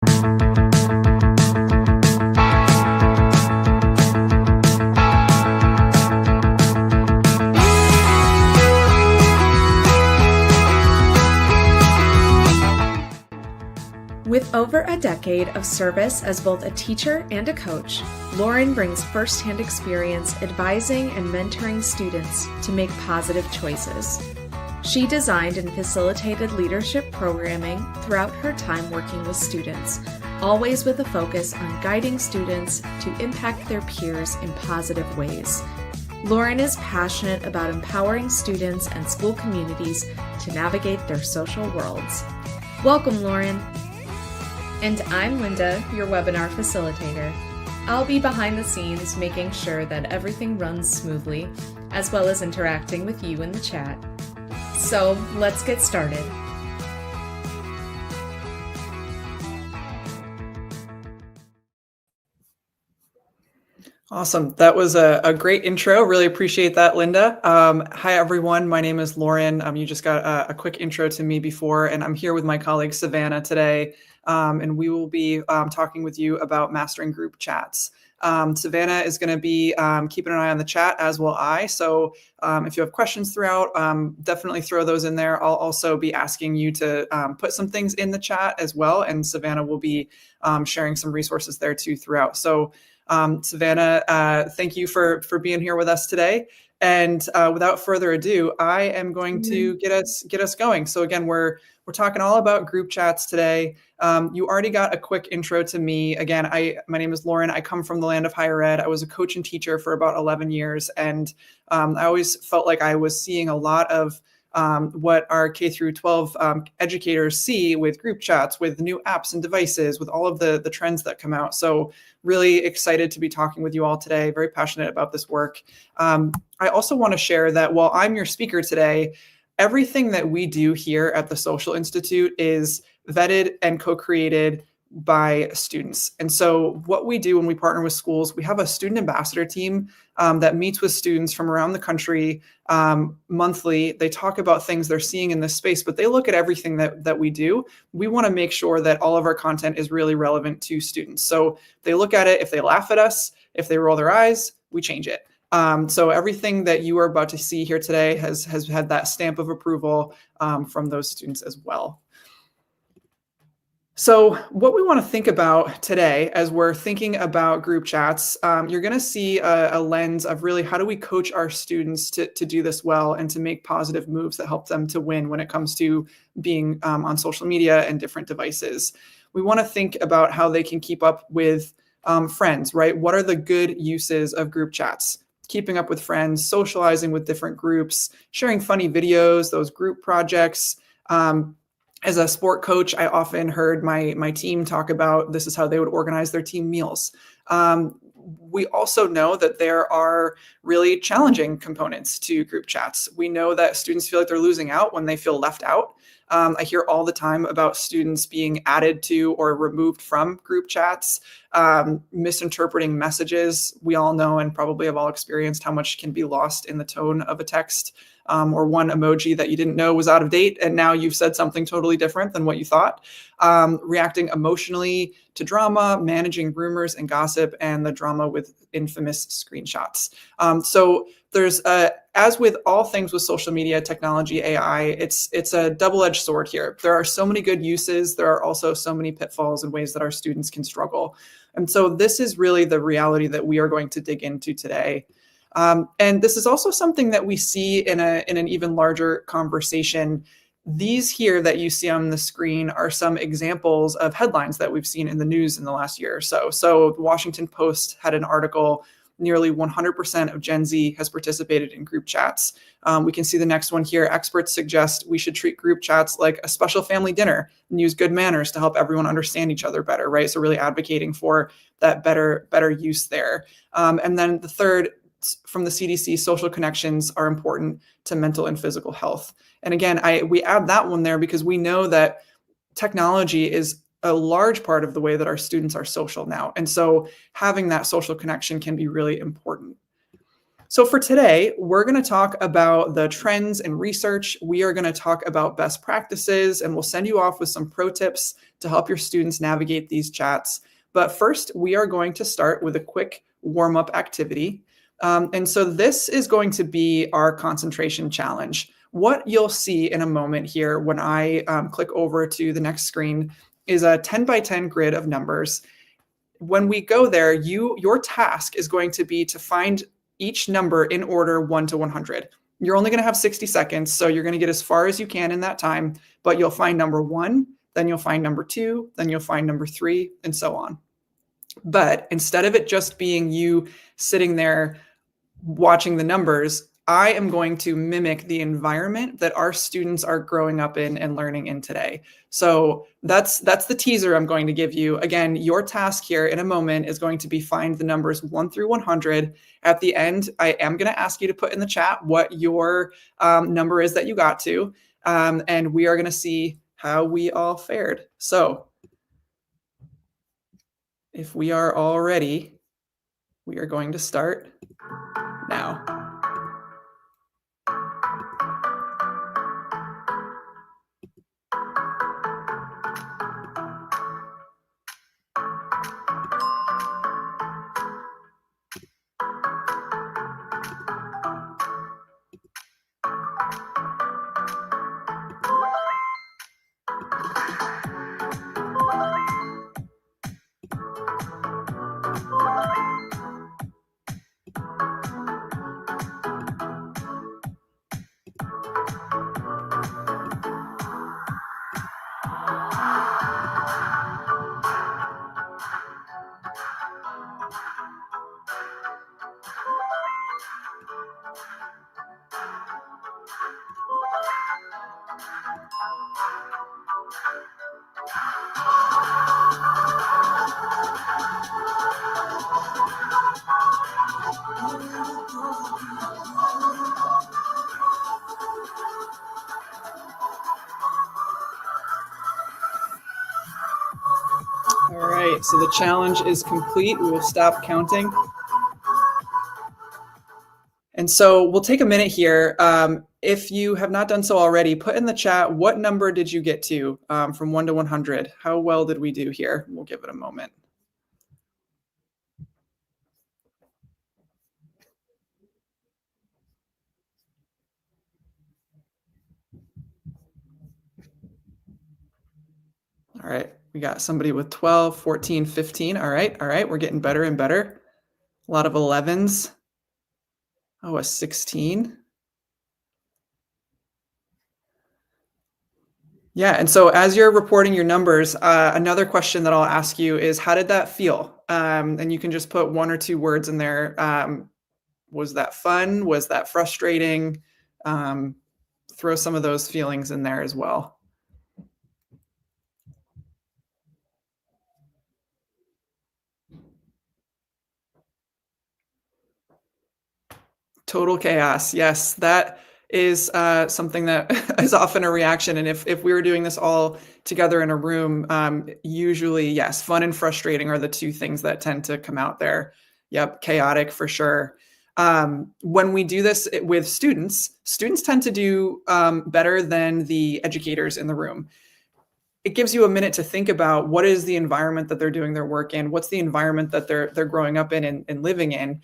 With over a decade of service as both a teacher and a coach, Lauren brings firsthand experience advising and mentoring students to make positive choices. She designed and facilitated leadership programming throughout her time working with students, always with a focus on guiding students to impact their peers in positive ways. Lauren is passionate about empowering students and school communities to navigate their social worlds. Welcome, Lauren. And I'm Linda, your webinar facilitator. I'll be behind the scenes making sure that everything runs smoothly, as well as interacting with you in the chat. So let's get started. Awesome. That was a great intro. Really appreciate that, Linda. Hi, everyone. My name is Lauren. You just got a quick intro to me before, and I'm here with my colleague Savannah today, and we will be talking with you about mastering group chats. Savannah is going to be keeping an eye on the chat, as will I. So if you have questions throughout, definitely throw those in there. I'll also be asking you to put some things in the chat as well, and Savannah will be sharing some resources there too throughout. So Savannah, thank you for being here with us today. And without further ado, I am going to get us going. So again, we're talking all about group chats today. You already got a quick intro to me. Again, my name is Lauren. I come from the land of higher ed. I was a coach and teacher for about 11 years. And I always felt like I was seeing a lot of what our K through 12 educators see with group chats, with new apps and devices, with all of the trends that come out. So really excited to be talking with you all today. Very passionate about this work. I also want to share that while I'm your speaker today, everything that we do here at the Social Institute is vetted and co-created by students. And so what we do when we partner with schools, we have a student ambassador team that meets with students from around the country monthly. They talk about things they're seeing in this space, but they look at everything that we do. We want to make sure that all of our content is really relevant to students. So they look at it. If they laugh at us, if they roll their eyes, we change it. So everything that you are about to see here today has had that stamp of approval from those students as well. So what we want to think about today as we're thinking about group chats, you're going to see a lens of really how do we coach our students to do this well and to make positive moves that help them to win when it comes to being on social media and different devices. We want to think about how they can keep up with friends, right? What are the good uses of group chats? Keeping up with friends, socializing with different groups, sharing funny videos, those group projects. As a sport coach, I often heard my team talk about this is how they would organize their team meals. We also know that there are really challenging components to group chats. We know that students feel like they're losing out when they feel left out. I hear all the time about students being added to or removed from group chats, misinterpreting messages. We all know and probably have all experienced how much can be lost in the tone of a text, or one emoji that you didn't know was out of date, and now you've said something totally different than what you thought. Reacting emotionally to drama, managing rumors and gossip, and the drama with infamous screenshots. So there's as with all things with social media, technology, AI, it's a double-edged sword here. There are so many good uses. There are also so many pitfalls and ways that our students can struggle. And so this is really the reality that we are going to dig into today. And this is also something that we see in an even larger conversation. These here that you see on the screen are some examples of headlines that we've seen in the news in the last year or so. So the Washington Post had an article, nearly 100% of Gen Z has participated in group chats. We can see the next one here. Experts suggest we should treat group chats like a special family dinner and use good manners to help everyone understand each other better, right? So really advocating for that better use there. And then the third, from the CDC, social connections are important to mental and physical health. And again, we add that one there because we know that technology is a large part of the way that our students are social now. And so having that social connection can be really important. So for today, we're going to talk about the trends and research. We are going to talk about best practices, and we'll send you off with some pro tips to help your students navigate these chats. But first, we are going to start with a quick warm-up activity. And so this is going to be our concentration challenge. What you'll see in a moment here when I click over to the next screen is a 10 by 10 grid of numbers. When we go there, your task is going to be to find each number in order 1 to 100. You're only going to have 60 seconds, so you're going to get as far as you can in that time, but you'll find number 1, then you'll find number 2, then you'll find number 3, and so on. But instead of it just being you sitting there watching the numbers, I am going to mimic the environment that our students are growing up in and learning in today. So that's the teaser I'm going to give you. Again, your task here in a moment is going to be find the numbers 1 through 100. At the end, I am going to ask you to put in the chat what your number is that you got to, and we are going to see how we all fared. So if we are all ready, we are going to start now. All right, so the challenge is complete. We will stop counting. And so we'll take a minute here. If you have not done so already, put in the chat, what number did you get to from 1 to 100? How well did we do here? We'll give it a moment. All right, we got somebody with 12, 14, 15. All right, we're getting better and better. A lot of 11s. Oh, a 16. Yeah, and so as you're reporting your numbers, another question that I'll ask you is, how did that feel? And you can just put 1 or 2 words in there. Was that fun? Was that frustrating? Throw some of those feelings in there as well. Total chaos. Yes, that is something that is often a reaction. And if we were doing this all together in a room, usually, yes, fun and frustrating are the 2 things that tend to come out there. Yep, chaotic for sure. When we do this with students tend to do better than the educators in the room. It gives you a minute to think about what is the environment that they're doing their work in, what's the environment that they're growing up in and living in.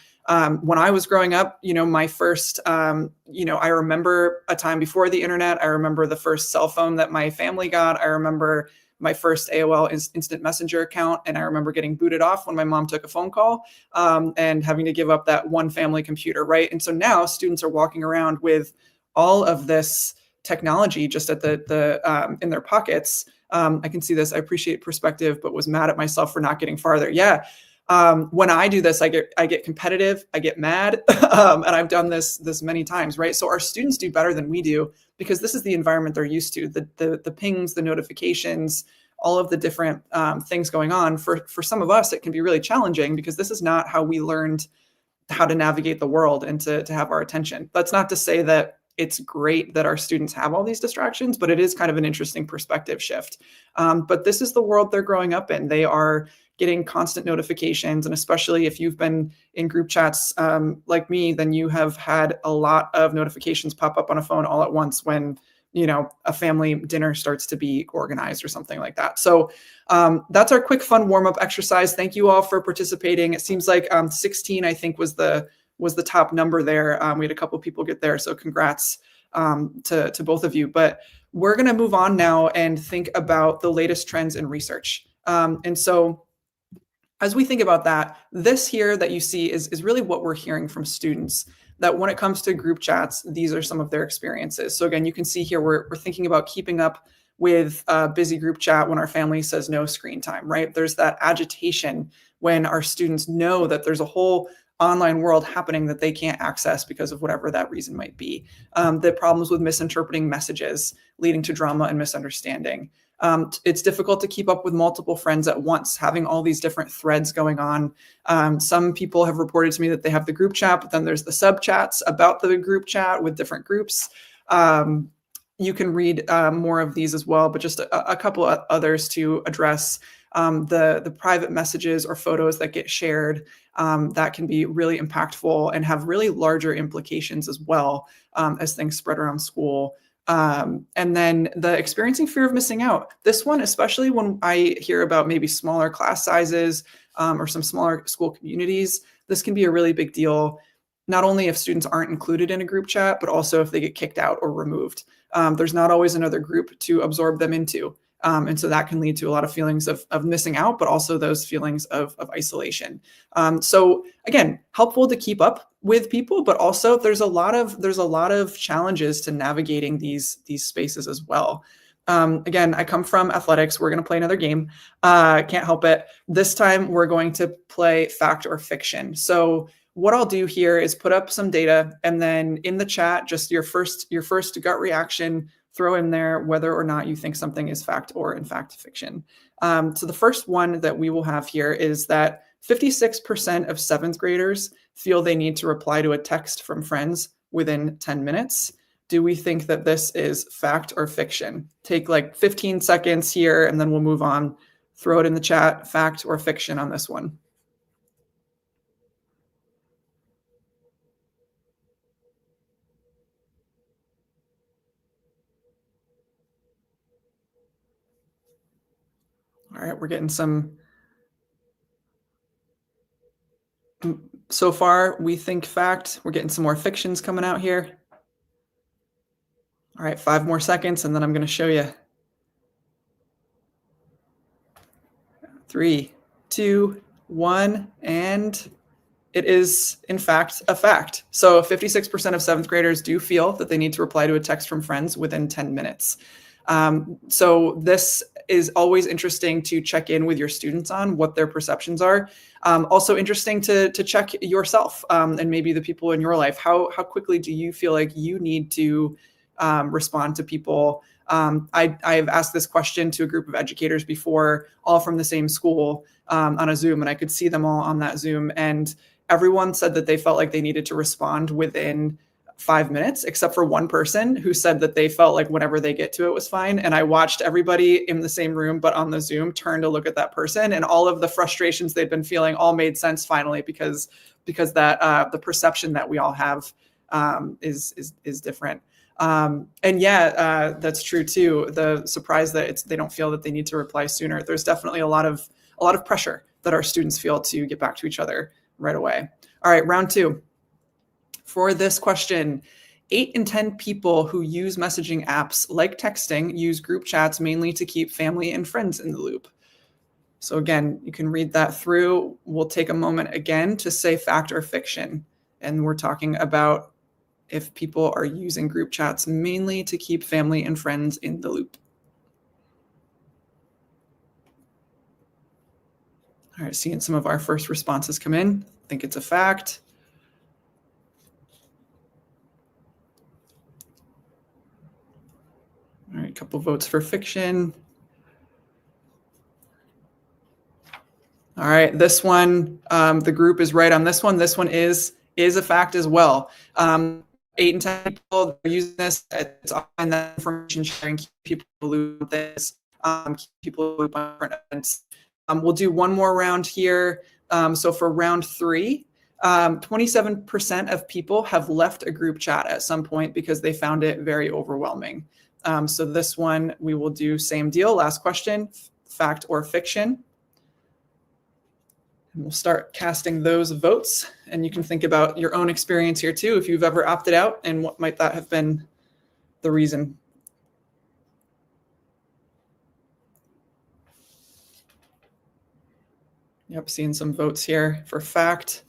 When I was growing up, my first, I remember a time before the internet. I remember the first cell phone that my family got. I remember my first AOL instant messenger account, and I remember getting booted off when my mom took a phone call and having to give up that one family computer, right? And so now students are walking around with all of this technology just at the in their pockets. I can see this. I appreciate perspective, but was mad at myself for not getting farther. Yeah. When I do this, I get competitive, I get mad, and I've done this many times, right? So our students do better than we do because this is the environment they're used to. The pings, the notifications, all of the different things going on. For some of us, it can be really challenging because this is not how we learned how to navigate the world and to have our attention. That's not to say that it's great that our students have all these distractions, but it is kind of an interesting perspective shift. But this is the world they're growing up in. They are getting constant notifications. And especially if you've been in group chats like me, then you have had a lot of notifications pop up on a phone all at once when, you know, a family dinner starts to be organized or something like that. So that's our quick, fun warm-up exercise. Thank you all for participating. It seems like 16, I think, was the top number there. We had a couple people get there, so congrats to both of you. But we're going to move on now and think about the latest trends in research. And so as we think about that, this here that you see is really what we're hearing from students, that when it comes to group chats, these are some of their experiences. So again, you can see here, we're thinking about keeping up with a busy group chat when our family says no screen time, right? There's that agitation when our students know that there's a whole online world happening that they can't access because of whatever that reason might be. The problems with misinterpreting messages leading to drama and misunderstanding. It's difficult to keep up with multiple friends at once, having all these different threads going on. Some people have reported to me that they have the group chat, but then there's the sub chats about the group chat with different groups. You can read more of these as well, but just a couple of others to address the private messages or photos that get shared that can be really impactful and have really larger implications as well as things spread around school. And then the experiencing fear of missing out. This one, especially when I hear about maybe smaller class sizes or some smaller school communities, this can be a really big deal, not only if students aren't included in a group chat, but also if they get kicked out or removed. There's not always another group to absorb them into. And so that can lead to a lot of feelings of missing out, but also those feelings of isolation. So again, helpful to keep up with people, but also there's a lot of challenges to navigating these spaces as well. Again, I come from athletics. We're going to play another game. Can't help it. This time we're going to play fact or fiction. So what I'll do here is put up some data, and then in the chat, just your first gut reaction, throw in there whether or not you think something is fact or in fact fiction. So the first one that we will have here is that 56% of 7th graders feel they need to reply to a text from friends within 10 minutes. Do we think that this is fact or fiction? Take like 15 seconds here and then we'll move on. Throw it in the chat, fact or fiction on this one. All right, we're getting some. So far, we think fact. We're getting some more fictions coming out here. All right, 5 more seconds, and then I'm going to show you. 3, 2, 1, and it is, in fact, a fact. So 56% of 7th graders do feel that they need to reply to a text from friends within 10 minutes. So this is always interesting to check in with your students on what their perceptions are. Also interesting to check yourself and maybe the people in your life. How quickly do you feel like you need to respond to people? I've asked this question to a group of educators before, all from the same school on a Zoom, and I could see them all on that Zoom. And everyone said that they felt like they needed to respond within 5 minutes, except for one person who said that they felt like whenever they get to it was fine. And I watched everybody in the same room, but on the Zoom, turn to look at that person, and all of the frustrations they'd been feeling all made sense finally, because that the perception that we all have is different. And yeah, that's true too. The surprise that they don't feel that they need to reply sooner. There's definitely a lot of pressure that our students feel to get back to each other right away. All right, round 2. For this question, 8 in 10 people who use messaging apps like texting use group chats mainly to keep family and friends in the loop. So again, you can read that through. We'll take a moment again to say fact or fiction. And we're talking about if people are using group chats mainly to keep family and friends in the loop. All right, seeing some of our first responses come in. I think it's a fact. All right, a couple votes for fiction. All right, this one, the group is right on this one. This one is a fact as well. 8 and 10 people are using this. It's often that information sharing, keep people in the loop on this, keep people in the loop on different events. We'll do one more round here. So for round 3, 27% of people have left a group chat at some point because they found it very overwhelming. So this one, we will do same deal. Last question, fact or fiction. And we'll start casting those votes. And you can think about your own experience here too, if you've ever opted out and what might that have been the reason. Yep, seeing some votes here for fact.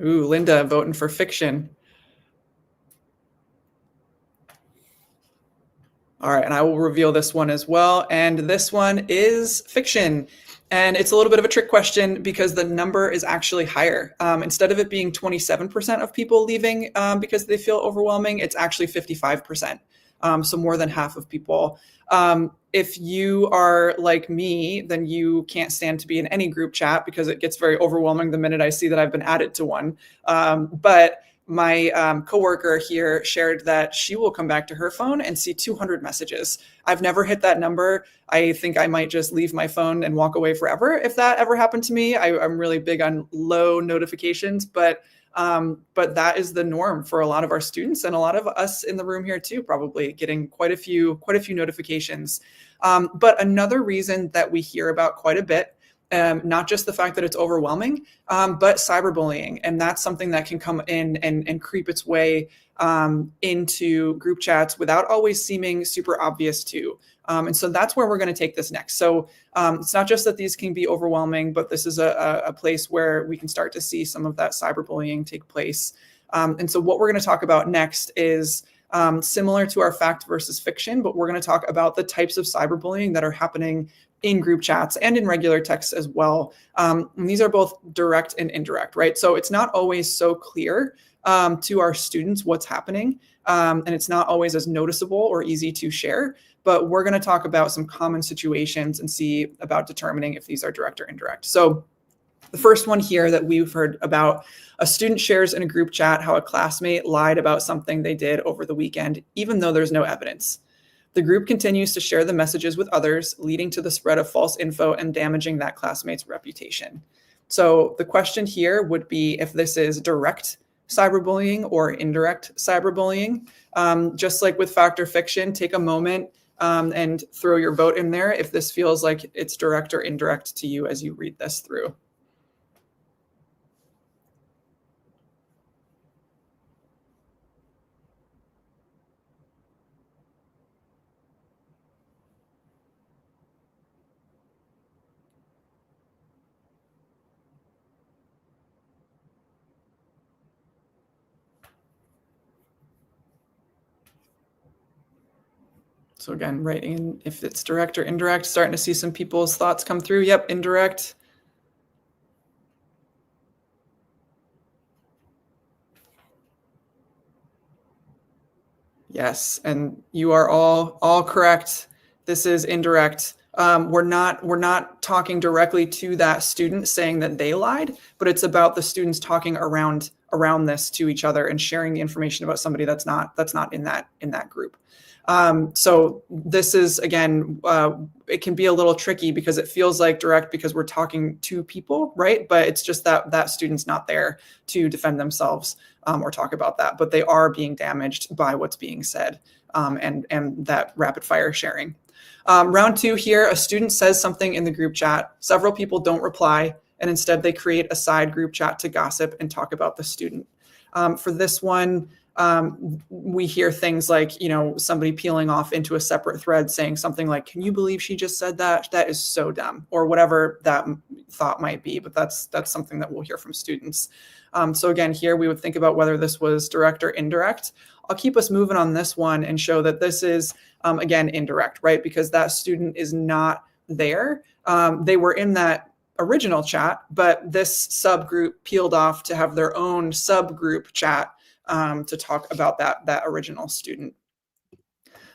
Ooh, Linda voting for fiction. All right, and I will reveal this one as well. And this one is fiction. And it's a little bit of a trick question because the number is actually higher. Instead of it being 27% of people leaving because they feel overwhelming, it's actually 55%. So more than half of people. If you are like me, then you can't stand to be in any group chat because it gets very overwhelming the minute I see that I've been added to one. But my coworker here shared that she will come back to her phone and see 200 messages. I've never hit that number. I think I might just leave my phone and walk away forever if that ever happened to me. I'm really big on low notifications, but that is the norm for a lot of our students and a lot of us in the room here too, probably getting quite a few notifications. But another reason that we hear about quite a bit, not just the fact that it's overwhelming, but cyberbullying. And that's something that can come in and creep its way into group chats without always seeming super obvious too. And so that's where we're going to take this next. So it's not just that these can be overwhelming, but this is a place where we can start to see some of that cyberbullying take place. And so what we're going to talk about next is similar to our fact versus fiction, but we're going to talk about the types of cyberbullying that are happening in group chats and in regular texts as well. And these are both direct and indirect, right? So it's not always so clear to our students what's happening. And it's not always as noticeable or easy to share, but we're going to talk about some common situations and see about determining if these are direct or indirect. So the first one here that we've heard about, a student shares in a group chat how a classmate lied about something they did over the weekend, even though there's no evidence. The group continues to share the messages with others, leading to the spread of false info and damaging that classmate's reputation. So the question here would be if this is direct cyberbullying or indirect cyberbullying. Just like with fact or fiction, take a moment and throw your vote in there if this feels like it's direct or indirect to you as you read this through. So again, writing in if it's direct or indirect, starting to see some people's thoughts come through. Yep, indirect. Yes, and you are all correct. This is indirect. We're not talking directly to that student saying that they lied, but it's about the students talking around this to each other and sharing the information about somebody that's not in that group. So this is, again, it can be a little tricky because it feels like direct because we're talking to people, right? But it's just that student's not there to defend themselves or talk about that, but they are being damaged by what's being said and that rapid fire sharing. Round 2 here, a student says something in the group chat. Several people don't reply, and instead they create a side group chat to gossip and talk about the student. For this one, we hear things like, somebody peeling off into a separate thread saying something like, "Can you believe she just said that? That is so dumb," or whatever that thought might be. But that's something that we'll hear from students. So again, here we would think about whether this was direct or indirect. I'll keep us moving on this one and show that this is, again, indirect, right? Because that student is not there. They were in that original chat, but this subgroup peeled off to have their own subgroup chat to talk about that original student.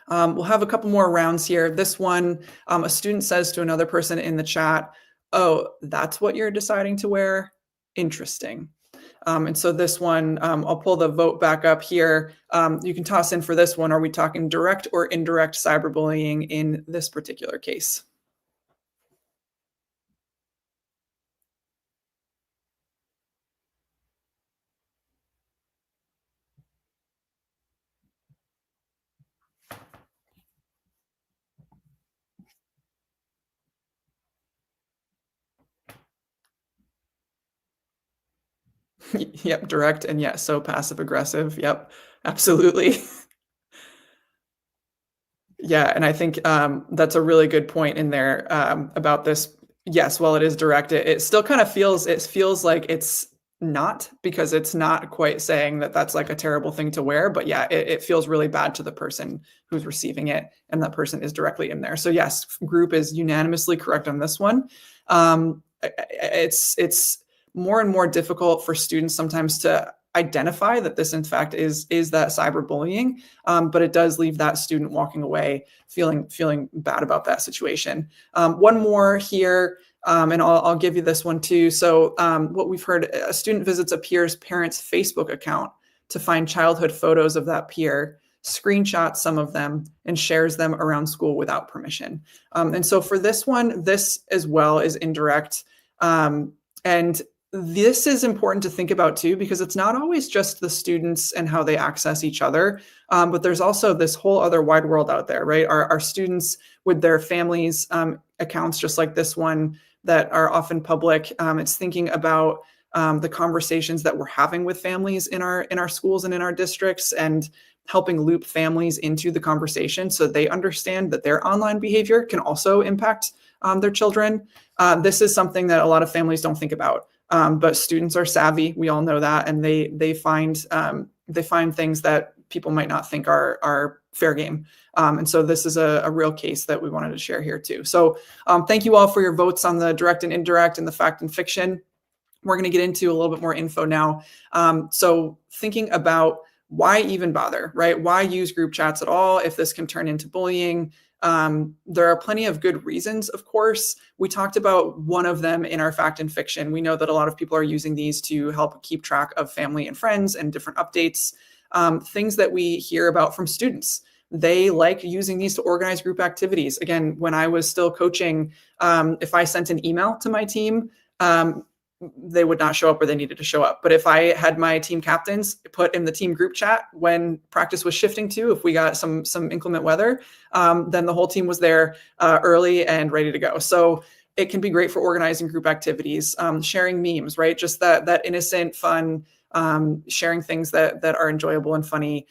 We'll have a couple more rounds here. This one, a student says to another person in the chat, "Oh, that's what you're deciding to wear? Interesting." And so this one, I'll pull the vote back up here. You can toss in for this one. Are we talking direct or indirect cyberbullying in this particular case? Yep, direct and yes, so passive aggressive. Yep, absolutely. Yeah, and I think, that's a really good point in there, about this. Yes, while it is direct, it still kind of feels like it's not, because it's not quite saying that that's, like, a terrible thing to wear, but yeah, it feels really bad to the person who's receiving it, and that person is directly in there. So yes, group is unanimously correct on this one. It's more and more difficult for students sometimes to identify that this in fact is that cyberbullying, but it does leave that student walking away feeling bad about that situation. One more here, and I'll give you this one too. So what we've heard: a student visits a peer's parents' Facebook account to find childhood photos of that peer, screenshots some of them, and shares them around school without permission. And so for this one, this as well is indirect. And this is important to think about too, because it's not always just the students and how they access each other, but there's also this whole other wide world out there, right? Our students with their families' accounts, just like this one, that are often public. It's thinking about the conversations that we're having with families in our schools and in our districts, and helping loop families into the conversation so they understand that their online behavior can also impact their children. This is something that a lot of families don't think about. But students are savvy. We all know that, and they find things that people might not think are fair game. And so this is a real case that we wanted to share here too. So thank you all for your votes on the direct and indirect and the fact and fiction. We're going to get into a little bit more info now. So thinking about why even bother, right? Why use group chats at all if this can turn into bullying? There are plenty of good reasons, of course. We talked about one of them in our fact and fiction. We know that a lot of people are using these to help keep track of family and friends and different updates. Things that we hear about from students: they like using these to organize group activities. Again, when I was still coaching, if I sent an email to my team, they would not show up where they needed to show up. But if I had my team captains put in the team group chat when practice was shifting to, if we got some inclement weather, then the whole team was there early and ready to go. So it can be great for organizing group activities, sharing memes, right? Just that innocent fun, sharing things that are enjoyable and funny,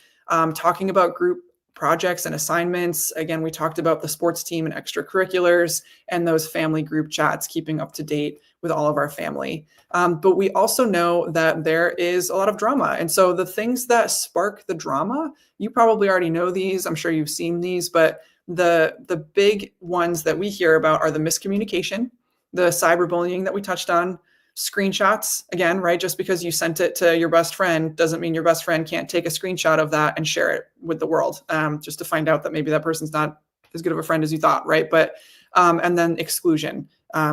talking about group projects and assignments. Again, we talked about the sports team and extracurriculars, and those family group chats, keeping up to date with all of our family. But we also know that there is a lot of drama. And so the things that spark the drama, you probably already know these. I'm sure you've seen these, but the big ones that we hear about are the miscommunication, the cyberbullying that we touched on, screenshots. Again, right? Just because you sent it to your best friend doesn't mean your best friend can't take a screenshot of that and share it with the world, just to find out that maybe that person's not as good of a friend as you thought, right? But and then exclusion,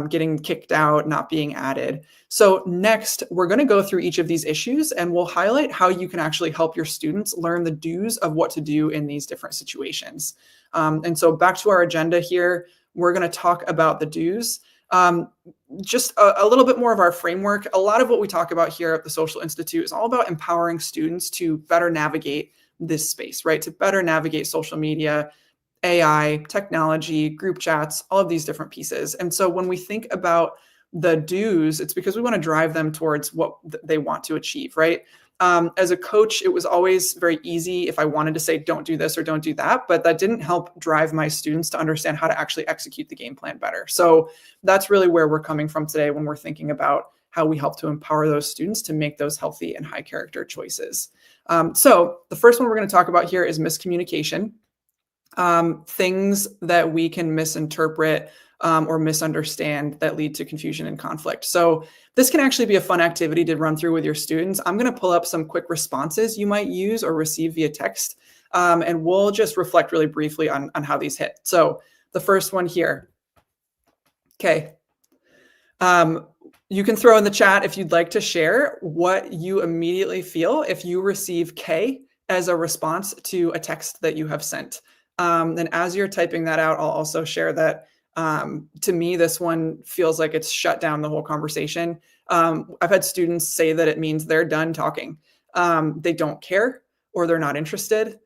getting kicked out, not being added. So next, we're going to go through each of these issues, and we'll highlight how you can actually help your students learn the do's of what to do in these different situations. And so back to our agenda here, we're going to talk about the do's. Just a little bit more of our framework. A lot of what we talk about here at the Social Institute is all about empowering students to better navigate this space, right? To better navigate social media, AI, technology, group chats, all of these different pieces. And so when we think about the do's, it's because we want to drive them towards what they want to achieve, right? As a coach, it was always very easy if I wanted to say, don't do this or don't do that, but that didn't help drive my students to understand how to actually execute the game plan better. So that's really where we're coming from today when we're thinking about how we help to empower those students to make those healthy and high character choices. So the first one we're going to talk about here is miscommunication. Things that we can misinterpret or misunderstand that lead to confusion and conflict. So this can actually be a fun activity to run through with your students. I'm going to pull up some quick responses you might use or receive via text, and we'll just reflect really briefly on how these hit. So the first one here. Okay. You can throw in the chat if you'd like to share what you immediately feel if you receive K as a response to a text that you have sent. And as you're typing that out, I'll also share that to me, this one feels like it's shut down the whole conversation. I've had students say that it means they're done talking. They don't care, or they're not interested.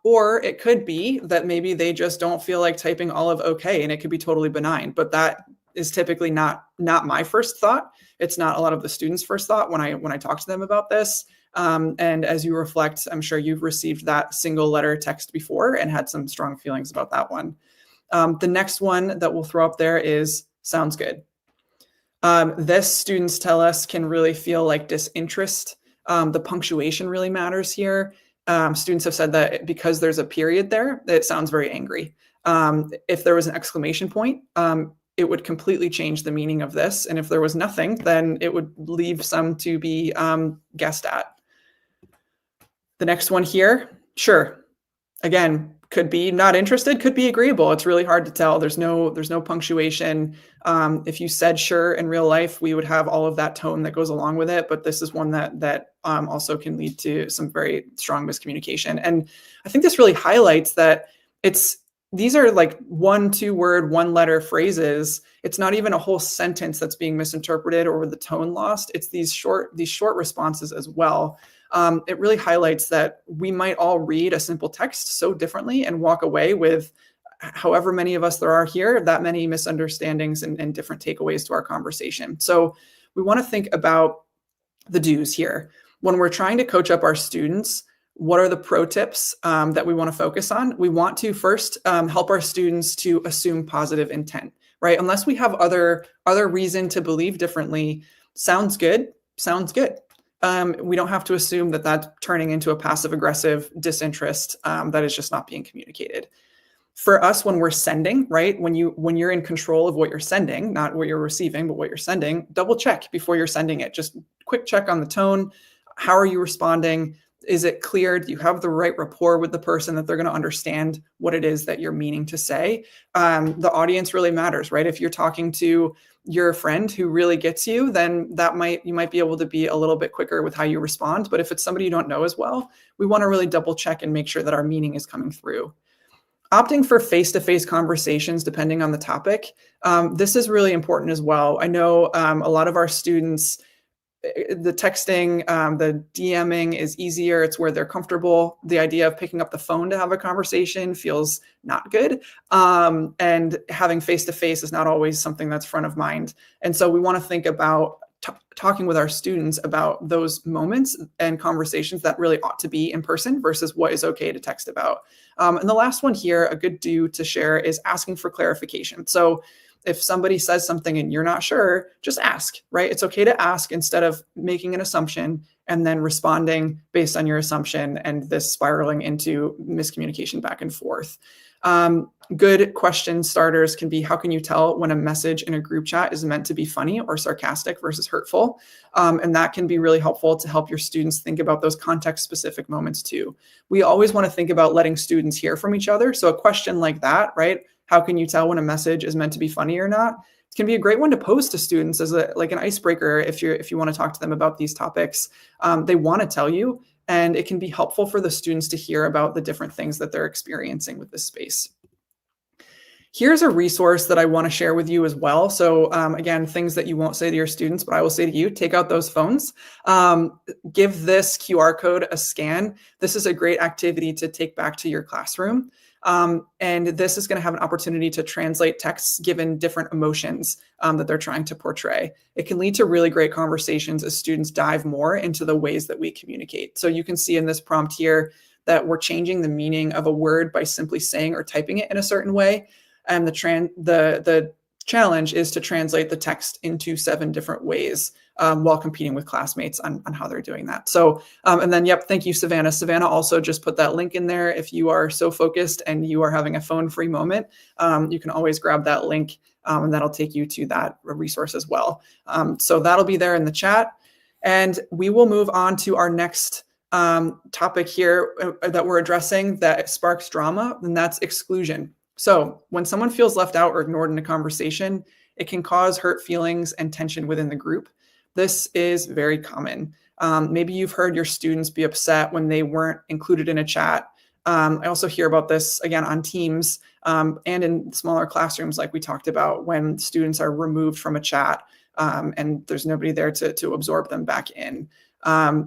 Or it could be that maybe they just don't feel like typing all of okay, and it could be totally benign. But that is typically not my first thought. It's not a lot of the students' first thought when I talk to them about this. And as you reflect, I'm sure you've received that single letter text before and had some strong feelings about that one. The next one that we'll throw up there is sounds good. This, students tell us, can really feel like disinterest. The punctuation really matters here. Students have said that because there's a period there, it sounds very angry. If there was an exclamation point, it would completely change the meaning of this. And if there was nothing, then it would leave some to be guessed at. The next one here, sure. Again, could be not interested, could be agreeable. It's really hard to tell. There's no punctuation. If you said sure in real life, we would have all of that tone that goes along with it. But this is one that also can lead to some very strong miscommunication. And I think this really highlights that these are like 1, 2 word, 1 letter phrases. It's not even a whole sentence that's being misinterpreted or with the tone lost. It's these short responses as well. It really highlights that we might all read a simple text so differently and walk away with, however many of us there are here, that many misunderstandings and different takeaways to our conversation. So we want to think about the do's here. When we're trying to coach up our students, what are the pro tips that we want to focus on? We want to first help our students to assume positive intent, right? Unless we have other reason to believe differently, sounds good, sounds good. We don't have to assume that that's turning into a passive-aggressive disinterest that is just not being communicated. For us, when we're sending, right, when you're in control of what you're sending, not what you're receiving, but what you're sending, double check before you're sending it. Just quick check on the tone. How are you responding? Is it clear? Do you have the right rapport with the person that they're going to understand what it is that you're meaning to say? The audience really matters, right? If you're talking to your friend who really gets you, then you might be able to be a little bit quicker with how you respond. But if it's somebody you don't know as well, we want to really double check and make sure that our meaning is coming through. Opting for face-to-face conversations, depending on the topic, this is really important as well. I know a lot of our students, the texting, the DMing is easier. It's where they're comfortable. The idea of picking up the phone to have a conversation feels not good. And having face-to-face is not always something that's front of mind. And so we want to think about talking with our students about those moments and conversations that really ought to be in person versus what is okay to text about. And the last one here, a good do to share, is asking for clarification. So if somebody says something and you're not sure, just ask, right? It's okay to ask instead of making an assumption and then responding based on your assumption and this spiraling into miscommunication back and forth. Good question starters can be, how can you tell when a message in a group chat is meant to be funny or sarcastic versus hurtful? And that can be really helpful to help your students think about those context-specific moments too. We always want to think about letting students hear from each other. So a question like that, right? How can you tell when a message is meant to be funny or not? It can be a great one to pose to students as like an icebreaker if you want to talk to them about these topics. They want to tell you, and it can be helpful for the students to hear about the different things that they're experiencing with this space. Here's a resource that I want to share with you as well. So again, things that you won't say to your students, but I will say to you, take out those phones. Give this QR code a scan. This is a great activity to take back to your classroom. And this is going to have an opportunity to translate texts given different emotions that they're trying to portray. It can lead to really great conversations as students dive more into the ways that we communicate. So you can see in this prompt here that we're changing the meaning of a word by simply saying or typing it in a certain way. And the challenge is to translate the text into 7 different ways while competing with classmates on how they're doing that. So, and then, yep, thank you, Savannah. Savannah also just put that link in there. If you are so focused and you are having a phone-free moment, you can always grab that link and that'll take you to that resource as well. So that'll be there in the chat. And we will move on to our next topic here that we're addressing that sparks drama, and that's exclusion. So when someone feels left out or ignored in a conversation, it can cause hurt feelings and tension within the group. This is very common. Maybe you've heard your students be upset when they weren't included in a chat. I also hear about this again on Teams and in smaller classrooms, like we talked about, when students are removed from a chat and there's nobody there to absorb them back in.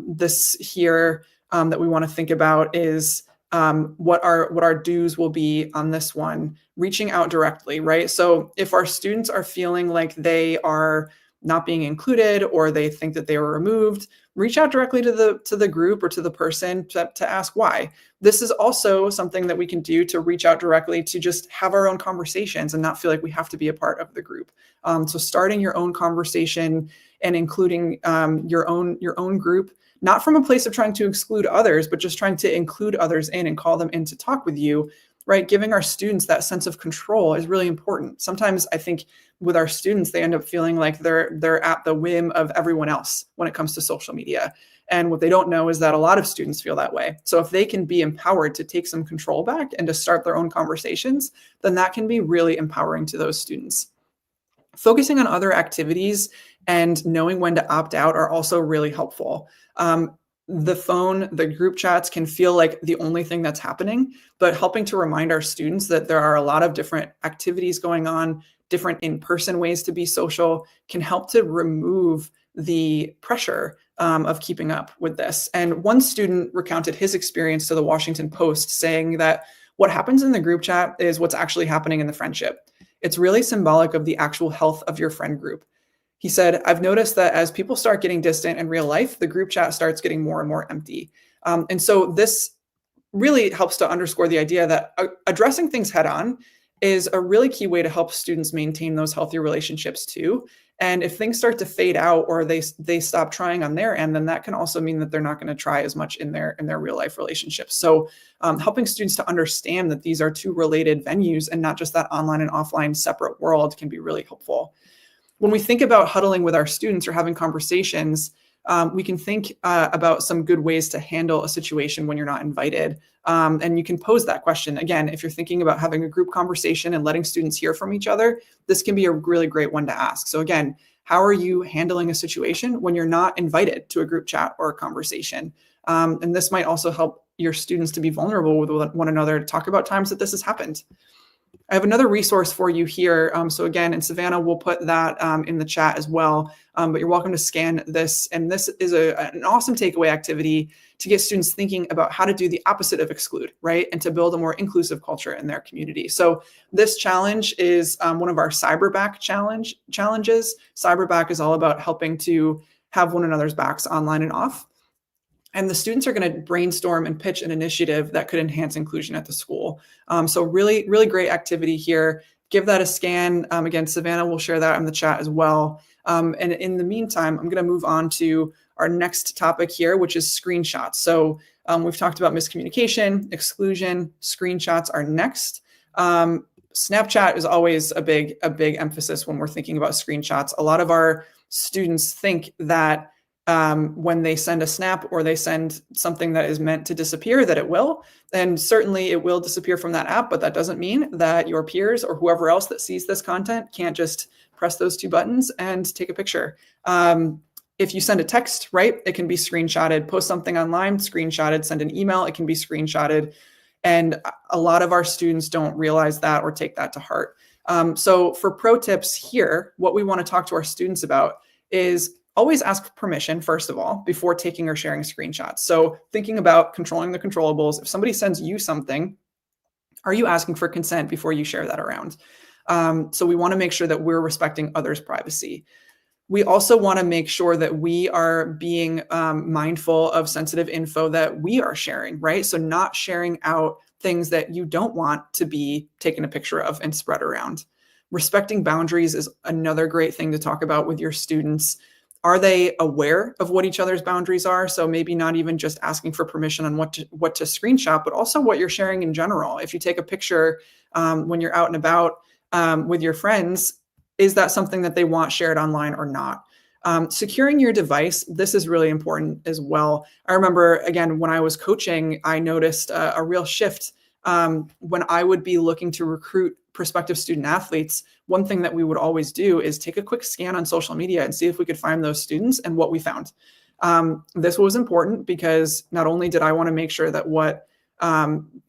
This here that we want to think about is what our dues will be on this one, reaching out directly, right? So if our students are feeling like they are not being included or they think that they were removed, reach out directly to the group or to the person to ask why. This is also something that we can do to reach out directly to just have our own conversations and not feel like we have to be a part of the group. So starting your own conversation and including your own group, not from a place of trying to exclude others, but just trying to include others in and call them in to talk with you, right? Giving our students that sense of control is really important. Sometimes I think with our students, they end up feeling like they're at the whim of everyone else when it comes to social media. And what they don't know is that a lot of students feel that way. So if they can be empowered to take some control back and to start their own conversations, then that can be really empowering to those students. Focusing on other activities and knowing when to opt out are also really helpful. The phone, the group chats can feel like the only thing that's happening, but helping to remind our students that there are a lot of different activities going on, different in-person ways to be social, can help to remove the pressure of keeping up with this. And one student recounted his experience to the Washington Post, saying that what happens in the group chat is what's actually happening in the friendship. It's really symbolic of the actual health of your friend group. He said, I've noticed that as people start getting distant in real life, the group chat starts getting more and more empty. And so this really helps to underscore the idea that addressing things head on is a really key way to help students maintain those healthy relationships too. And if things start to fade out or they stop trying on their end, then that can also mean that they're not going to try as much in their real life relationships. So helping students to understand that these are two related venues and not just that online and offline separate world can be really helpful. When we think about huddling with our students or having conversations, we can think about some good ways to handle a situation when you're not invited. And you can pose that question. Again, if you're thinking about having a group conversation and letting students hear from each other, this can be a really great one to ask. So again, how are you handling a situation when you're not invited to a group chat or a conversation? And this might also help your students to be vulnerable with one another to talk about times that this has happened. I have another resource for you here. So again, in Savannah, we'll put that in the chat as well, but you're welcome to scan this. And this is an awesome takeaway activity to get students thinking about how to do the opposite of exclude, right? And to build a more inclusive culture in their community. So this challenge is one of our cyberback challenges. Cyberback is all about helping to have one another's backs online and off. And the students are going to brainstorm and pitch an initiative that could enhance inclusion at the school. So really, really great activity here. Give that a scan. Again, Savannah will share that in the chat as well. And in the meantime, I'm going to move on to our next topic here, which is screenshots. So we've talked about miscommunication, exclusion, screenshots are next. Snapchat is always a big emphasis when we're thinking about screenshots. A lot of our students think that when they send a snap or they send something that is meant to disappear, that it will. And certainly it will disappear from that app, but that doesn't mean that your peers or whoever else that sees this content can't just press those two buttons and take a picture. If you send a text, right, it can be screenshotted. Post something online, screenshotted. Send an email, it can be screenshotted. And a lot of our students don't realize that or take that to heart. So for pro tips here, what we want to talk to our students about is always ask permission, first of all, before taking or sharing screenshots. So thinking about controlling the controllables, if somebody sends you something, are you asking for consent before you share that around? So we want to make sure that we're respecting others' privacy. We also want to make sure that we are being mindful of sensitive info that we are sharing, right? So not sharing out things that you don't want to be taken a picture of and spread around. Respecting boundaries is another great thing to talk about with your students. Are they aware of what each other's boundaries are? So maybe not even just asking for permission on what to screenshot, but also what you're sharing in general. If you take a picture when you're out and about with your friends, is that something that they want shared online or not? Securing your device, this is really important as well. I remember, again, when I was coaching, I noticed a real shift when I would be looking to recruit prospective student athletes, one thing that we would always do is take a quick scan on social media and see if we could find those students and what we found. This was important because not only did I want to make sure that what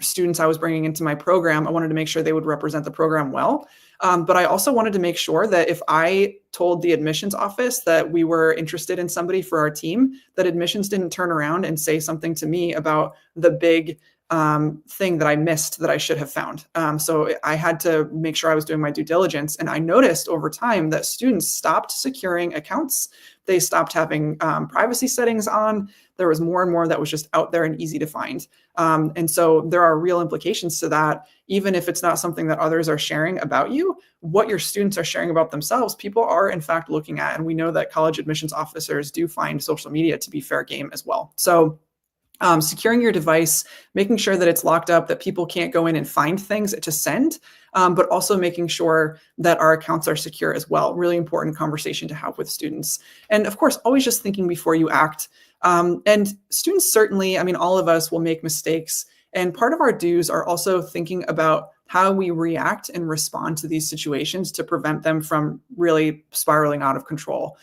students I was bringing into my program, I wanted to make sure they would represent the program well. But I also wanted to make sure that if I told the admissions office that we were interested in somebody for our team, that admissions didn't turn around and say something to me about the big thing that I missed that I should have found. So I had to make sure I was doing my due diligence. And I noticed over time that students stopped securing accounts. They stopped having privacy settings on. There was more and more that was just out there and easy to find. And so there are real implications to that. Even if it's not something that others are sharing about you, what your students are sharing about themselves, people are in fact looking at. And we know that college admissions officers do find social media to be fair game as well. So securing your device, making sure that it's locked up, that people can't go in and find things to send, but also making sure that our accounts are secure as well. Really important conversation to have with students. And of course, always just thinking before you act. And students certainly, I mean, all of us will make mistakes. And part of our dues are also thinking about how we react and respond to these situations to prevent them from really spiraling out of control.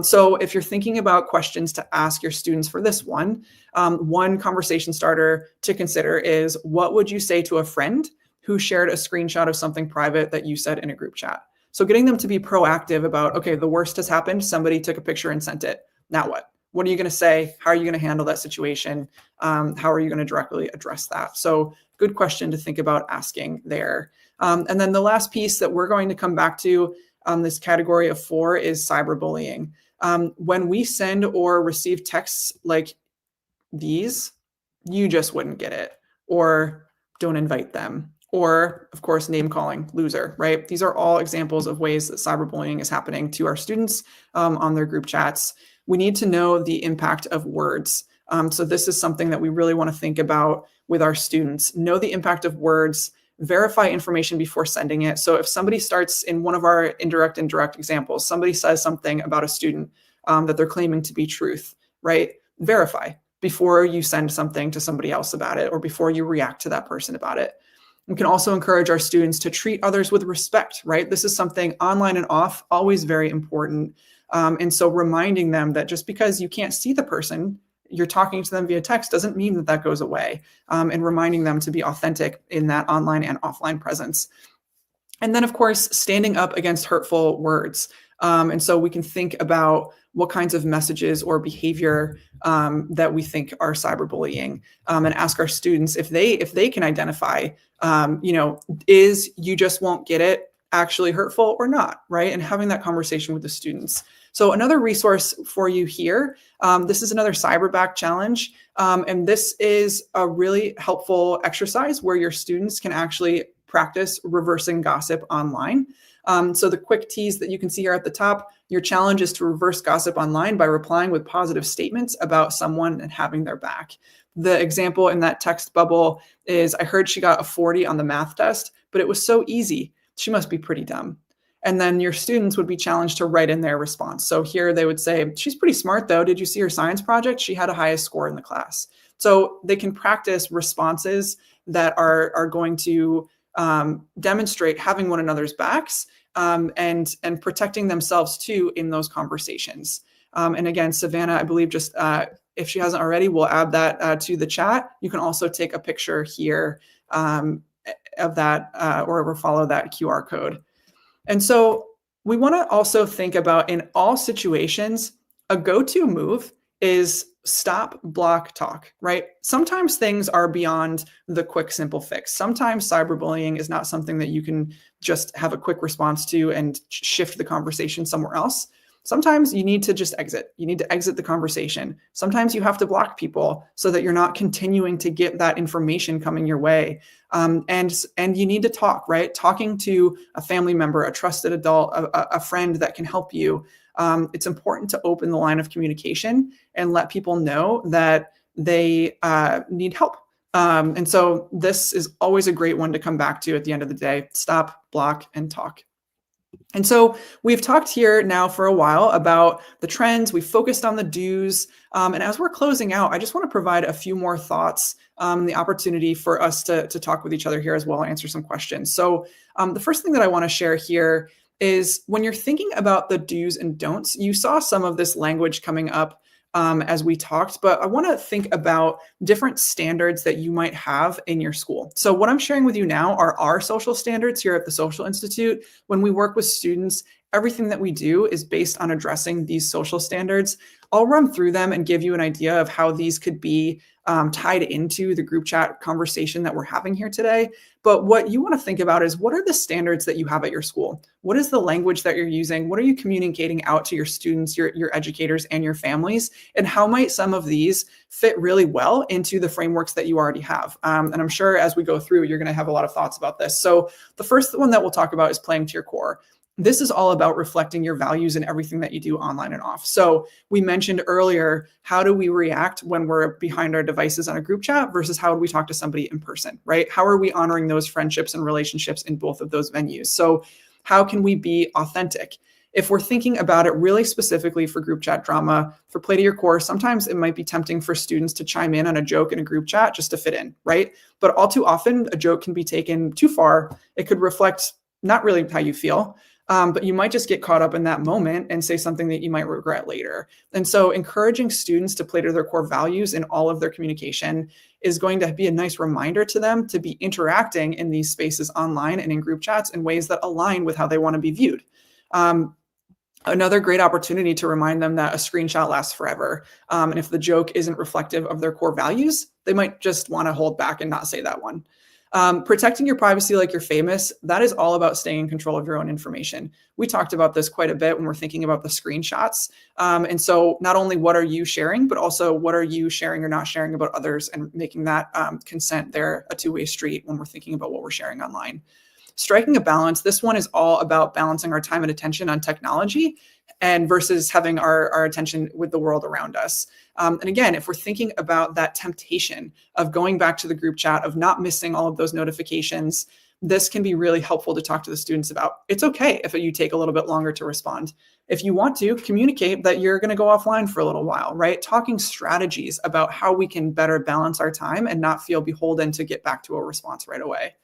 So if you're thinking about questions to ask your students for this one conversation starter to consider is, what would you say to a friend who shared a screenshot of something private that you said in a group chat? So getting them to be proactive about, okay, the worst has happened. Somebody took a picture and sent it. Now what? What are you going to say? How are you going to handle that situation? How are you going to directly address that? So good question to think about asking there. And then the last piece that we're going to come back to this category of 4 is cyberbullying. When we send or receive texts like these, you just wouldn't get it, or don't invite them, or of course, name calling, loser, right? These are all examples of ways that cyberbullying is happening to our students on their group chats. We need to know the impact of words. So this is something that we really want to think about with our students. Know the impact of words. Verify information before sending it. So if somebody starts in one of our indirect and direct examples, somebody says something about a student that they're claiming to be truth, right? Verify before you send something to somebody else about it or before you react to that person about it. We can also encourage our students to treat others with respect, right? This is something online and off, always very important. And so reminding them that just because you can't see the person, you're talking to them via text doesn't mean that that goes away, and reminding them to be authentic in that online and offline presence. And then, of course, standing up against hurtful words. And so we can think about what kinds of messages or behavior that we think are cyberbullying, and ask our students if they can identify, is "you just won't get it" actually hurtful or not, right? And having that conversation with the students. So another resource for you here, this is another Cyberback challenge. And this is a really helpful exercise where your students can actually practice reversing gossip online. So the quick tease that you can see here at the top, your challenge is to reverse gossip online by replying with positive statements about someone and having their back. The example in that text bubble is, "I heard she got a 40 on the math test, but it was so easy. She must be pretty dumb." And then your students would be challenged to write in their response. So here they would say, "She's pretty smart though. Did you see her science project? She had a highest score in the class." So they can practice responses that are going to demonstrate having one another's backs, and protecting themselves too in those conversations. And again, Savannah, I believe just if she hasn't already, we'll add that to the chat. You can also take a picture here of that or follow that QR code. And so we want to also think about, in all situations, a go-to move is stop, block, talk, right? Sometimes things are beyond the quick, simple fix. Sometimes cyberbullying is not something that you can just have a quick response to and shift the conversation somewhere else. Sometimes you need to just exit. You need to exit the conversation. Sometimes you have to block people so that you're not continuing to get that information coming your way. And you need to talk, right? Talking to a family member, a trusted adult, a friend that can help you. It's important to open the line of communication and let people know that they need help. And so this is always a great one to come back to at the end of the day. Stop, block, and talk. And so we've talked here now for a while about the trends. We've focused on the do's. And as we're closing out, I just want to provide a few more thoughts, the opportunity for us to talk with each other here as well and answer some questions. So the first thing that I want to share here is when you're thinking about the do's and don'ts, you saw some of this language coming up as we talked, but I want to think about different standards that you might have in your school. So what I'm sharing with you now are our social standards here at the Social Institute. When we work with students, everything that we do is based on addressing these social standards. I'll run through them and give you an idea of how these could be tied into the group chat conversation that we're having here today. But what you want to think about is, what are the standards that you have at your school? What is the language that you're using? What are you communicating out to your students, your educators, and your families? And how might some of these fit really well into the frameworks that you already have? And I'm sure as we go through, you're going to have a lot of thoughts about this. So the first one that we'll talk about is playing to your core. This is all about reflecting your values in everything that you do online and off. So we mentioned earlier, how do we react when we're behind our devices on a group chat versus how do we talk to somebody in person, right? How are we honoring those friendships and relationships in both of those venues? So how can we be authentic? If we're thinking about it really specifically for group chat drama, for play to your core, sometimes it might be tempting for students to chime in on a joke in a group chat just to fit in, right? But all too often, a joke can be taken too far. It could reflect not really how you feel, but you might just get caught up in that moment and say something that you might regret later. And so encouraging students to play to their core values in all of their communication is going to be a nice reminder to them to be interacting in these spaces online and in group chats in ways that align with how they want to be viewed. Another great opportunity to remind them that a screenshot lasts forever. And if the joke isn't reflective of their core values, they might just want to hold back and not say that one. Protecting your privacy like you're famous, that is all about staying in control of your own information. We talked about this quite a bit when we're thinking about the screenshots. And so not only what are you sharing, but also what are you sharing or not sharing about others, and making that consent there a two-way street when we're thinking about what we're sharing online. Striking a balance. This one is all about balancing our time and attention on technology and versus having our attention with the world around us. And again, if we're thinking about that temptation of going back to the group chat, of not missing all of those notifications, this can be really helpful to talk to the students about. It's okay if you take a little bit longer to respond. If you want to, communicate that you're going to go offline for a little while, right? Talking strategies about how we can better balance our time and not feel beholden to get back to a response right away.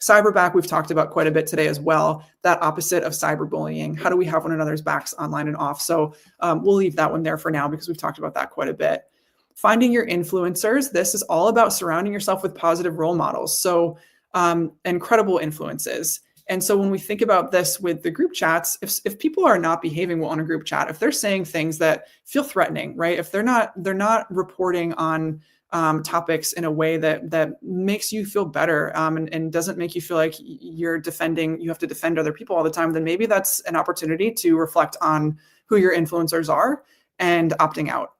Cyberback, we've talked about quite a bit today as well, that opposite of cyberbullying. How do we have one another's backs online and off? So we'll leave that one there for now because we've talked about that quite a bit. Finding your influencers. This is all about surrounding yourself with positive role models. So incredible influences. And so when we think about this with the group chats, if people are not behaving well in a group chat, if they're saying things that feel threatening, right? If they're not reporting on topics in a way that makes you feel better and doesn't make you feel like you have to defend other people all the time, then maybe that's an opportunity to reflect on who your influencers are and opting out.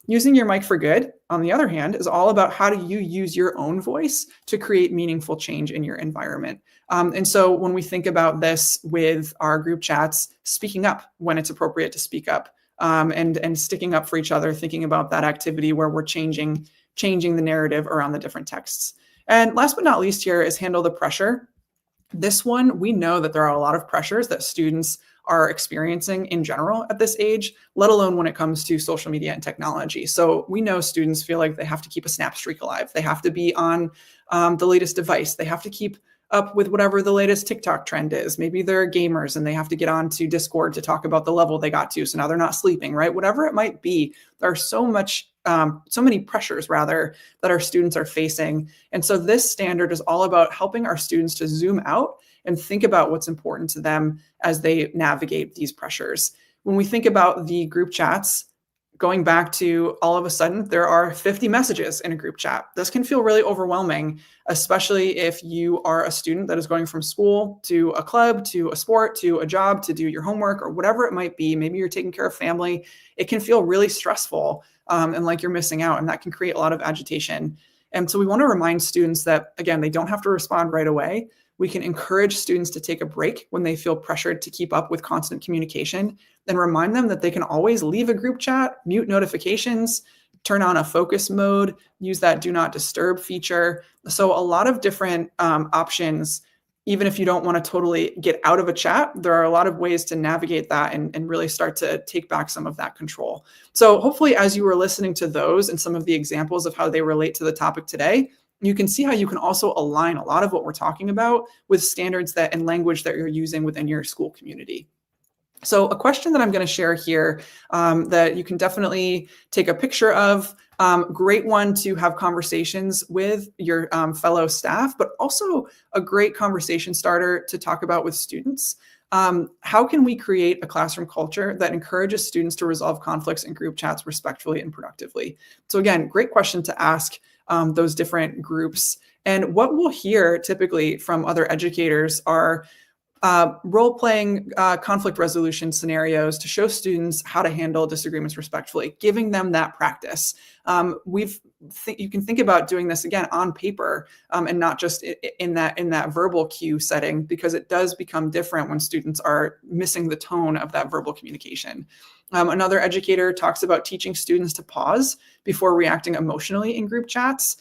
Using your mic for good, on the other hand, is all about how do you use your own voice to create meaningful change in your environment. And so when we think about this with our group chats, speaking up when it's appropriate to speak up, and sticking up for each other, thinking about that activity where we're changing the narrative around the different texts. And last but not least here is handle the pressure. This one, we know that there are a lot of pressures that students are experiencing in general at this age, let alone when it comes to social media and technology. So we know students feel like they have to keep a snap streak alive. They have to be on the latest device. They have to keep up with whatever the latest TikTok trend is. Maybe they're gamers and they have to get on to Discord to talk about the level they got to. So now they're not sleeping, right? Whatever it might be, there are so many pressures rather that our students are facing. And so this standard is all about helping our students to zoom out and think about what's important to them as they navigate these pressures. When we think about the group chats, going back to all of a sudden, there are 50 messages in a group chat. This can feel really overwhelming, especially if you are a student that is going from school to a club, to a sport, to a job, to do your homework or whatever it might be. Maybe you're taking care of family. It can feel really stressful and like you're missing out, and that can create a lot of agitation. And so we want to remind students that, again, they don't have to respond right away. We can encourage students to take a break when they feel pressured to keep up with constant communication, then remind them that they can always leave a group chat, mute notifications, turn on a focus mode, use that do not disturb feature. So a lot of different options, even if you don't want to totally get out of a chat, there are a lot of ways to navigate that and really start to take back some of that control. So hopefully, as you were listening to those and some of the examples of how they relate to the topic today, you can see how you can also align a lot of what we're talking about with standards that and language that you're using within your school community. So a question that I'm going to share here that you can definitely take a picture of, great one to have conversations with your fellow staff, but also a great conversation starter to talk about with students. How can we create a classroom culture that encourages students to resolve conflicts in group chats respectfully and productively? So again, great question to ask those different groups. And what we'll hear typically from other educators are role-playing conflict resolution scenarios to show students how to handle disagreements respectfully, giving them that practice. You can think about doing this again on paper and not just in that verbal cue setting, because it does become different when students are missing the tone of that verbal communication. Another educator talks about teaching students to pause before reacting emotionally in group chats.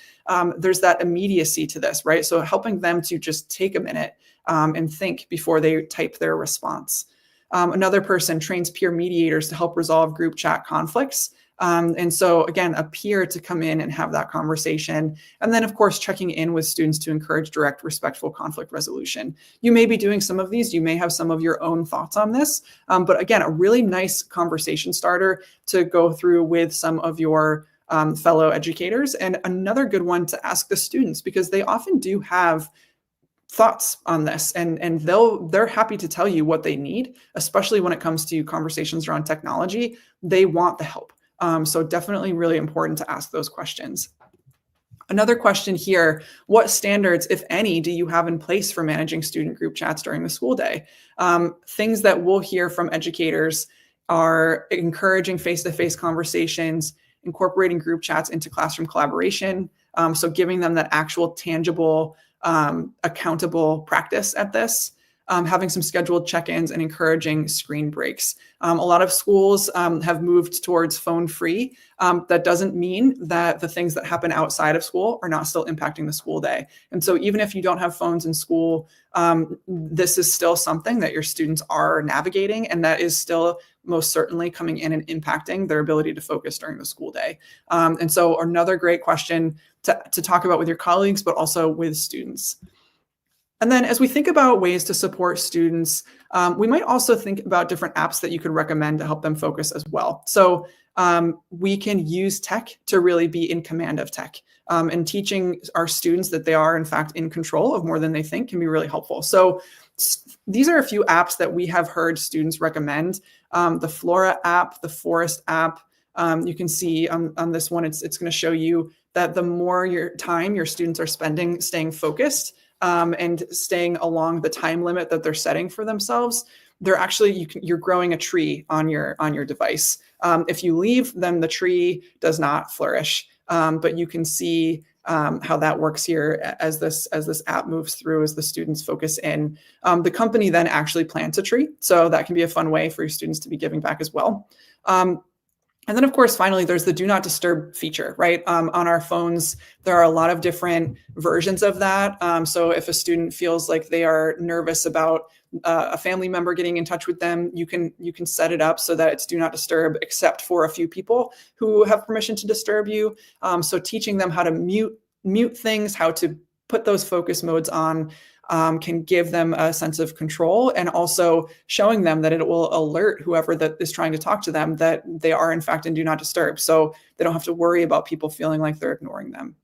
There's that immediacy to this, right? So helping them to just take a minute and think before they type their response. Another person trains peer mediators to help resolve group chat conflicts. And so again, a peer to come in and have that conversation. And then of course, checking in with students to encourage direct, respectful conflict resolution. You may be doing some of these, you may have some of your own thoughts on this, but again, a really nice conversation starter to go through with some of your fellow educators. And another good one to ask the students, because they often do have thoughts on this, and they're happy to tell you what they need, especially when it comes to conversations around technology. They want the help. So definitely really important to ask those questions. Another question here, what standards, if any, do you have in place for managing student group chats during the school day? Things that we'll hear from educators are encouraging face-to-face conversations, incorporating group chats into classroom collaboration. So giving them that actual tangible accountable practice at this, having some scheduled check-ins and encouraging screen breaks. A lot of schools have moved towards phone-free. That doesn't mean that the things that happen outside of school are not still impacting the school day. And so even if you don't have phones in school, this is still something that your students are navigating, and that is still most certainly coming in and impacting their ability to focus during the school day. And so another great question to talk about with your colleagues, but also with students. And then as we think about ways to support students, we might also think about different apps that you could recommend to help them focus as well. So we can use tech to really be in command of tech. And teaching our students that they are in fact in control of more than they think can be really helpful. So these are a few apps that we have heard students recommend. The Flora app, the Forest app. You can see on this one, it's going to show you that the more your time your students are spending staying focused and staying along the time limit that they're setting for themselves, they're actually, you're growing a tree on your device. If you leave, then the tree does not flourish. But you can see how that works here as this app moves through, as the students focus in. The company then actually plants a tree. So that can be a fun way for your students to be giving back as well. And then, of course, finally, there's the do not disturb feature, right? On our phones, there are a lot of different versions of that. So if a student feels like they are nervous about a family member getting in touch with them, you can set it up so that it's do not disturb, except for a few people who have permission to disturb you. So teaching them how to mute things, how to put those focus modes on, can give them a sense of control, and also showing them that it will alert whoever that is trying to talk to them that they are in fact in do not disturb, so they don't have to worry about people feeling like they're ignoring them.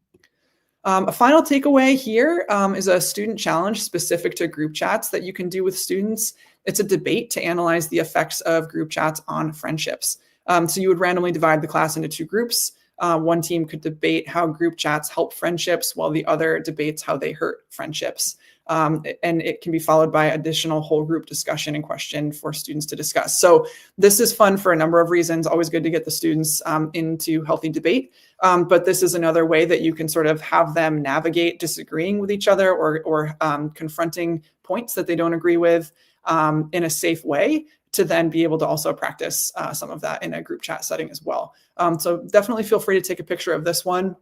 A final takeaway here is a student challenge specific to group chats that you can do with students. It's a debate to analyze the effects of group chats on friendships. So you would randomly divide the class into two groups. One team could debate how group chats help friendships, while the other debates how they hurt friendships. And it can be followed by additional whole group discussion and question for students to discuss. So this is fun for a number of reasons. Always good to get the students into healthy debate. But this is another way that you can sort of have them navigate disagreeing with each other or confronting points that they don't agree with in a safe way, to then be able to also practice some of that in a group chat setting as well. So definitely feel free to take a picture of this one.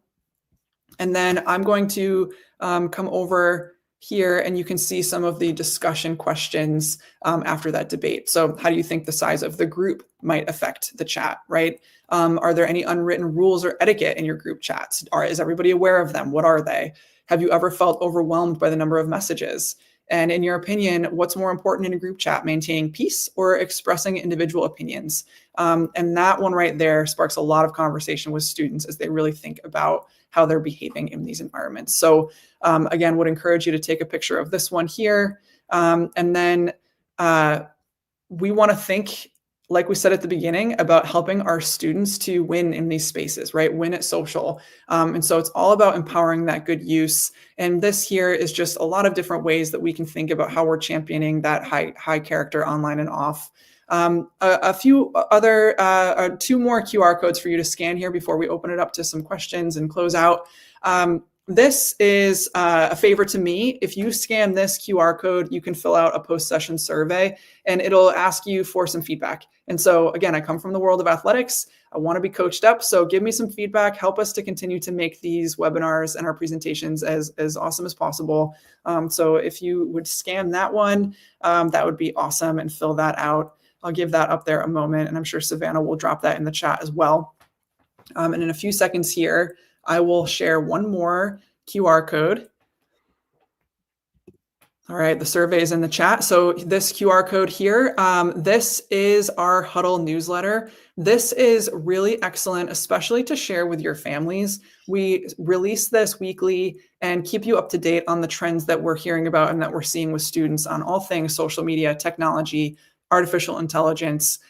And then I'm going to come over here, and you can see some of the discussion questions after that debate. So how do you think the size of the group might affect the chat, right? Are there any unwritten rules or etiquette in your group chats? Is everybody aware of them? What are they? Have you ever felt overwhelmed by the number of messages? And in your opinion, what's more important in a group chat, maintaining peace or expressing individual opinions? And that one right there sparks a lot of conversation with students as they really think about how they're behaving in these environments. So again, would encourage you to take a picture of this one here. And then we want to think, like we said at the beginning, about helping our students to win in these spaces, right? Win at social. And so it's all about empowering that good use. And this here is just a lot of different ways that we can think about how we're championing that high character online and off. A few other, two more QR codes for you to scan here before we open it up to some questions and close out. This is a favor to me. If you scan this QR code, you can fill out a post-session survey and it'll ask you for some feedback. And so again, I come from the world of athletics. I want to be coached up. So give me some feedback, help us to continue to make these webinars and our presentations as awesome as possible. So if you would scan that one, that would be awesome, and fill that out. I'll give that up there a moment, and I'm sure Savannah will drop that in the chat as well. And in a few seconds here, I will share one more QR code. All right, the survey is in the chat. So this QR code here, this is our Huddle newsletter. This is really excellent, especially to share with your families. We release this weekly and keep you up to date on the trends that we're hearing about and that we're seeing with students on all things social media, technology, artificial intelligence,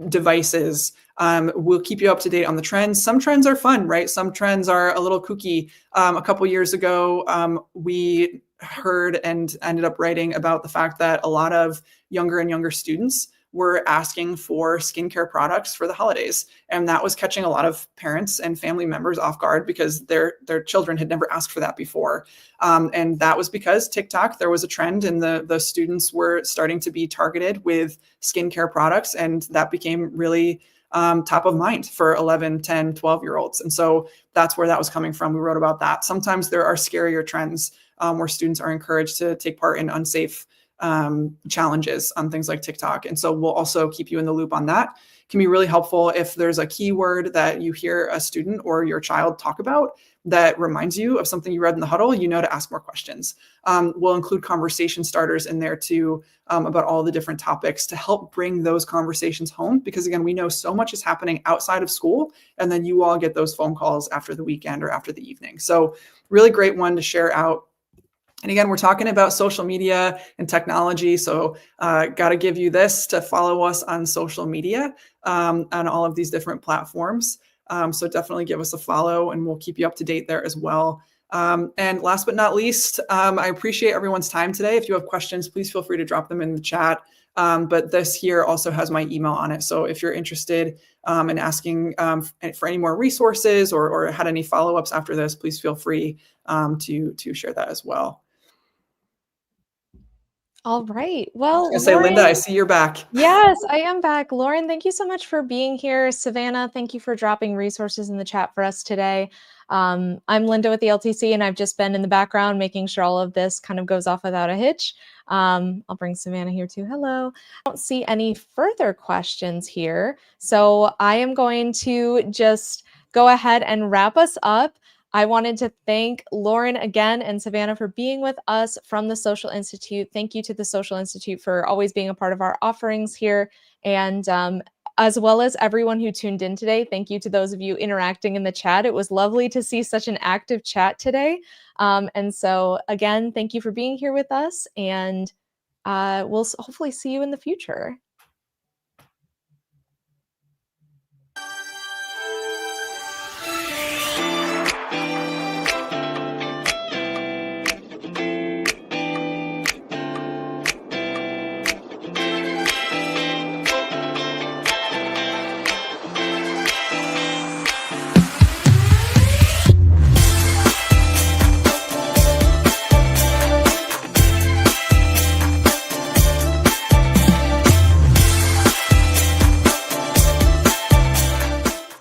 devices. We'll keep you up to date on the trends. Some trends are fun, right? Some trends are a little kooky. A couple years ago, we heard and ended up writing about the fact that a lot of younger and younger students were asking for skincare products for the holidays. And that was catching a lot of parents and family members off guard because their children had never asked for that before. And that was because TikTok, there was a trend and the students were starting to be targeted with skincare products. And that became really top of mind for 11, 10, 12-year-olds. And so that's where that was coming from. We wrote about that. Sometimes there are scarier trends where students are encouraged to take part in unsafe challenges on things like TikTok. And so we'll also keep you in the loop on that. It can be really helpful if there's a keyword that you hear a student or your child talk about that reminds you of something you read in the huddle, you know to ask more questions. We'll include conversation starters in there too about all the different topics to help bring those conversations home. Because again, we know so much is happening outside of school, and then you all get those phone calls after the weekend or after the evening. So really great one to share out. And again, we're talking about social media and technology. So got to give you this to follow us on social media on all of these different platforms. So definitely give us a follow and we'll keep you up to date there as well. And last but not least, I appreciate everyone's time today. If you have questions, please feel free to drop them in the chat. But this here also has my email on it. So if you're interested in asking for any more resources or had any follow-ups after this, please feel free to share that as well. All right. Well, I was gonna say, Linda, I see you're back. Yes, I am back. Lauren, thank you so much for being here. Savannah, thank you for dropping resources in the chat for us today. I'm Linda with the LTC, and I've just been in the background making sure all of this kind of goes off without a hitch. I'll bring Savannah here too. Hello. I don't see any further questions here, so I am going to just go ahead and wrap us up. I wanted to thank Lauren again and Savannah for being with us from the Social Institute. Thank you to the Social Institute for always being a part of our offerings here. And as well as everyone who tuned in today, thank you to those of you interacting in the chat. It was lovely to see such an active chat today. And so again, thank you for being here with us, and we'll hopefully see you in the future.